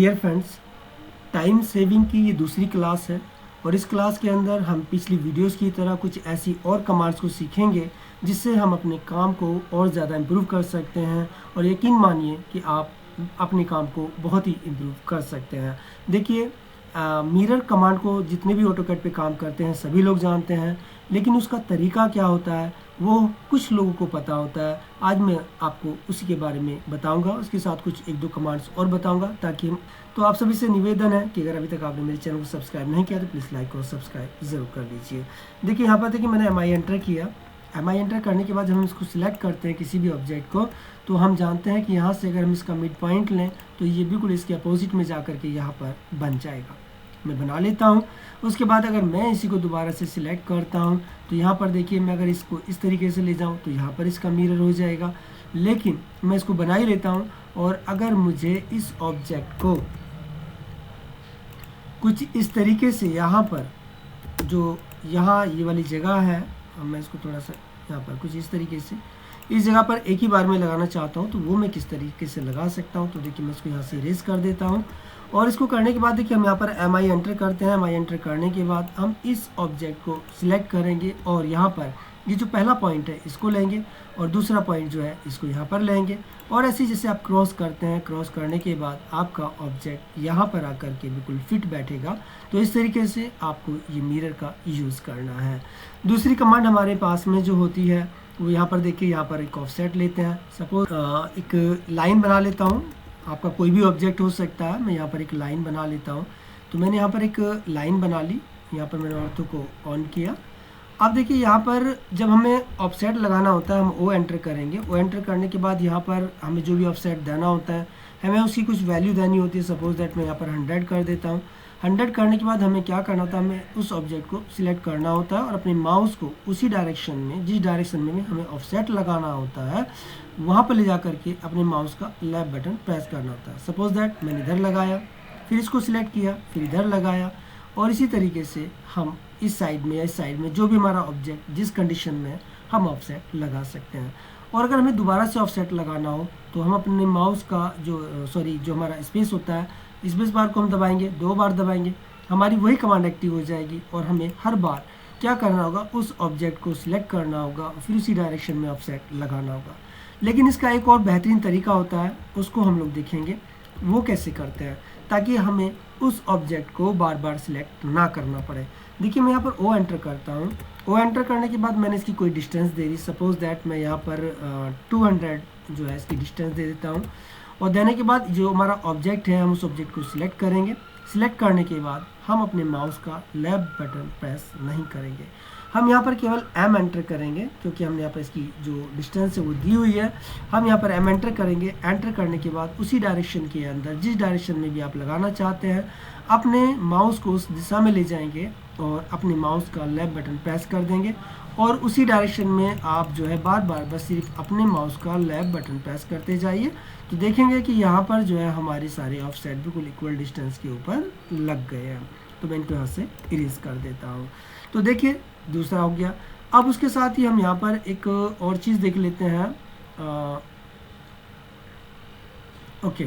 Dear friends, time saving की ये दूसरी क्लास है और इस क्लास के अंदर हम पिछली वीडियोस की तरह कुछ ऐसी और कमांड्स को सीखेंगे जिससे हम अपने काम को और ज़्यादा इम्प्रूव कर सकते हैं और यकीन मानिए कि आप अपने काम को बहुत ही इम्प्रूव कर सकते हैं। देखिए, मिरर कमांड को जितने भी ऑटोकैड पे काम करते हैं सभी लोग जानते हैं, लेकिन उसका तरीका क्या होता है वो कुछ लोगों को पता होता है। आज मैं आपको उसी के बारे में बताऊंगा, उसके साथ कुछ एक दो कमांड्स और बताऊंगा ताकि हम तो आप सभी से निवेदन है कि अगर अभी तक आपने मेरे चैनल को सब्सक्राइब नहीं किया तो प्लीज़ लाइक और सब्सक्राइब ज़रूर कर लीजिए। देखिए यहाँ पर देखिए मैंने MI एंटर किया। MI एंटर करने के बाद जब हम इसको सिलेक्ट करते हैं किसी भी ऑब्जेक्ट को, तो हम जानते हैं कि यहाँ से अगर हम इसका मिड पॉइंट लें तो ये बिल्कुल इसके अपोजिट में जा के यहाँ पर बन जाएगा। मैं बना लेता हूँ। उसके बाद अगर मैं इसी को दोबारा से सिलेक्ट करता हूँ तो यहाँ पर देखिए मैं अगर इसको इस तरीके से ले जाऊँ तो यहाँ पर इसका मिरर हो जाएगा, लेकिन मैं इसको बना ही लेता हूँ। और अगर मुझे इस ऑब्जेक्ट को कुछ इस तरीके से यहाँ पर जो यहाँ ये वाली जगह है, मैं इसको थोड़ा सा यहाँ पर कुछ इस तरीके से इस जगह पर एक ही बार में लगाना चाहता हूँ तो वो मैं किस तरीके से लगा सकता हूँ। तो देखिए मैं इसको यहाँ से इरेज कर देता हूँ और इसको करने के बाद देखिए हम यहाँ पर MI एंटर करते हैं। MI एंटर करने के बाद हम इस ऑब्जेक्ट को सिलेक्ट करेंगे और यहाँ पर ये जो पहला पॉइंट है इसको लेंगे और दूसरा पॉइंट जो है इसको यहाँ पर लेंगे और ऐसे जैसे आप क्रॉस करते हैं, क्रॉस करने के बाद आपका ऑब्जेक्ट यहाँ पर आकर के बिल्कुल फिट बैठेगा। तो इस तरीके से आपको ये मिरर का यूज़ करना है। दूसरी कमांड हमारे पास में जो होती है वो यहाँ पर देखिए, यहाँ पर एक ऑफसेट लेते हैं। सपोज एक लाइन बना लेता हूँ, आपका कोई भी ऑब्जेक्ट हो सकता है। मैं यहाँ पर एक लाइन बना लेता हूँ। तो मैंने यहाँ पर एक लाइन बना ली, यहाँ पर मैंने ऑर्थो को ऑन किया। अब देखिए यहाँ पर जब हमें ऑफसेट लगाना होता है हम O एंटर करेंगे। O एंटर करने के बाद यहाँ पर हमें जो भी ऑफसेट देना होता है हमें उसकी कुछ वैल्यू देनी होती है। सपोज दैट मैं यहाँ पर 100 कर देता हूँ। 100 करने के बाद हमें क्या करना होता है, हमें उस ऑब्जेक्ट को सिलेक्ट करना होता है और अपने माउस को उसी डायरेक्शन में, जिस डायरेक्शन में हमें ऑफसेट लगाना होता है वहाँ पर ले जा करके अपने माउस का लेफ्ट बटन प्रेस करना होता है। सपोज दैट मैंने इधर लगाया, फिर इसको सिलेक्ट किया, फिर इधर लगाया और इसी तरीके से हम इस साइड में या इस साइड में जो भी हमारा ऑब्जेक्ट जिस कंडीशन में है हम ऑफसेट लगा सकते हैं। और अगर हमें दोबारा से ऑफसेट लगाना हो तो हम अपने माउस का जो हमारा स्पेस होता है, स्पेस बार को हम दबाएंगे, 2 बार दबाएंगे, हमारी वही कमांड एक्टिव हो जाएगी और हमें हर बार क्या करना होगा, उस ऑब्जेक्ट को सिलेक्ट करना होगा और फिर उसी डायरेक्शन में ऑफसेट लगाना होगा। लेकिन इसका एक और बेहतरीन तरीका होता है, उसको हम लोग देखेंगे वो कैसे करते हैं ताकि हमें उस ऑब्जेक्ट को बार बार सिलेक्ट ना करना पड़े। देखिए मैं यहाँ पर O एंटर करता हूँ। O एंटर करने के बाद मैंने इसकी कोई distance they the. Suppose that मैं यहाँ पर 200 जो है इसकी डिस्टेंस दे देता हूँ और देने के बाद जो हमारा ऑब्जेक्ट है हम उस ऑब्जेक्ट को सिलेक्ट करेंगे। सिलेक्ट करने के बाद हम अपने माउस का लेफ्ट बटन प्रेस नहीं करेंगे, हम यहाँ पर केवल M एंटर करेंगे क्योंकि हमने यहाँ पर इसकी जो डिस्टेंस है वो दी हुई है। हम यहाँ पर M एंटर करेंगे। एंटर करने के बाद उसी डायरेक्शन के अंदर जिस डायरेक्शन में भी आप लगाना चाहते हैं अपने माउस को उस दिशा में ले जाएंगे और अपने माउस का लेफ्ट बटन प्रेस कर देंगे और उसी डायरेक्शन में आप जो है बार बार बस सिर्फ अपने माउस का लेफ्ट बटन प्रेस करते जाइए। तो देखेंगे कि यहाँ पर जो है हमारे सारे ऑफसेट बिल्कुल इक्वल डिस्टेंस के ऊपर लग गए हैं। तो मैं इनको यहाँ से इरेज कर देता हूँ। तो देखिए दूसरा हो गया। अब उसके साथ ही हम यहाँ पर एक और चीज़ देख लेते हैं। ओके,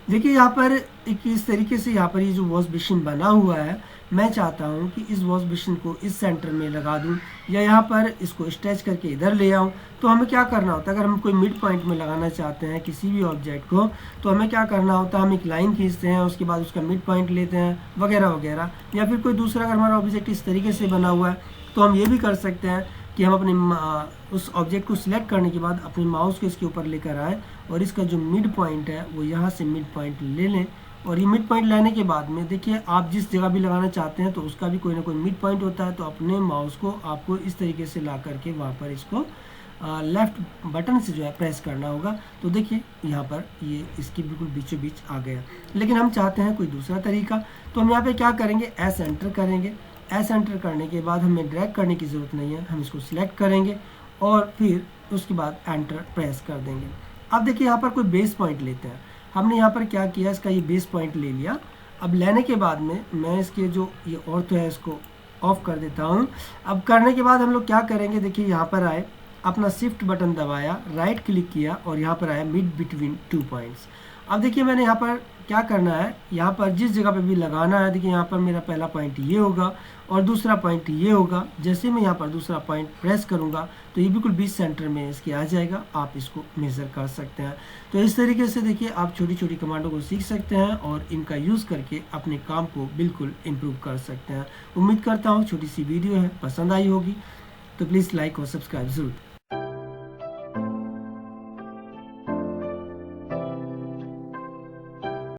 देखिए यहाँ पर एक इस तरीके से यहाँ पर ये जो वॉश बेसिन बना हुआ है, मैं चाहता हूँ कि इस वॉश बेसिन को इस सेंटर में लगा दूँ या यहाँ पर इसको स्ट्रेच करके इधर ले आऊँ। तो हमें क्या करना होता है, अगर हम कोई मिड पॉइंट में लगाना चाहते हैं किसी भी ऑब्जेक्ट को तो हमें क्या करना होता है, हम एक लाइन खींचते हैं उसके बाद उसका मिड पॉइंट लेते हैं वगैरह वगैरह। या फिर कोई दूसरा अगर हमारा ऑब्जेक्ट इस तरीके से बना हुआ है तो हम ये भी कर सकते हैं कि हम अपने उस ऑब्जेक्ट को सिलेक्ट करने के बाद अपने माउस को इसके ऊपर लेकर आए और इसका जो मिड पॉइंट है वो यहाँ से मिड पॉइंट ले लें। और ये मिड पॉइंट लेने के बाद में देखिए आप जिस जगह भी लगाना चाहते हैं तो उसका भी कोई ना कोई मिड पॉइंट होता है। तो अपने माउस को आपको इस तरीके से ला करके वहाँ पर इसको लेफ्ट बटन से जो है प्रेस करना होगा। तो देखिए यहाँ पर ये इसकी बिल्कुल बीचों बीच आ गया। लेकिन हम चाहते हैं कोई दूसरा तरीका, तो हम यहाँ पे क्या करेंगे, S एंटर करेंगे। S एंटर करने के बाद हमें ड्रैग करने की ज़रूरत नहीं है, हम इसको सिलेक्ट करेंगे और फिर उसके बाद एंटर प्रेस कर देंगे। अब देखिए यहाँ पर कोई बेस पॉइंट लेते हैं। हमने यहाँ पर क्या किया, इसका ये बेस पॉइंट ले लिया। अब लेने के बाद में मैं इसके जो ये ऑर्थो है इसको ऑफ कर देता हूँ। अब करने के बाद हम लोग क्या करेंगे, देखिए यहाँ पर आए, अपना शिफ्ट बटन दबाया, राइट क्लिक किया और यहाँ पर आया मिड बिटवीन 2 पॉइंट्स। अब देखिए मैंने यहाँ पर क्या करना है, यहाँ पर जिस जगह पे भी लगाना है, देखिए यहाँ पर मेरा पहला पॉइंट ये होगा और दूसरा पॉइंट ये होगा। जैसे मैं यहाँ पर दूसरा पॉइंट प्रेस करूँगा तो ये बिल्कुल बीच सेंटर में इसके आ जाएगा, आप इसको मेज़र कर सकते हैं। तो इस तरीके से देखिए आप छोटी छोटी कमांडों को सीख सकते हैं और इनका यूज़ करके अपने काम को बिल्कुल इम्प्रूव कर सकते हैं। उम्मीद करता हूँ छोटी सी वीडियो है, पसंद आई होगी, तो प्लीज़ लाइक और सब्सक्राइब ज़रूर।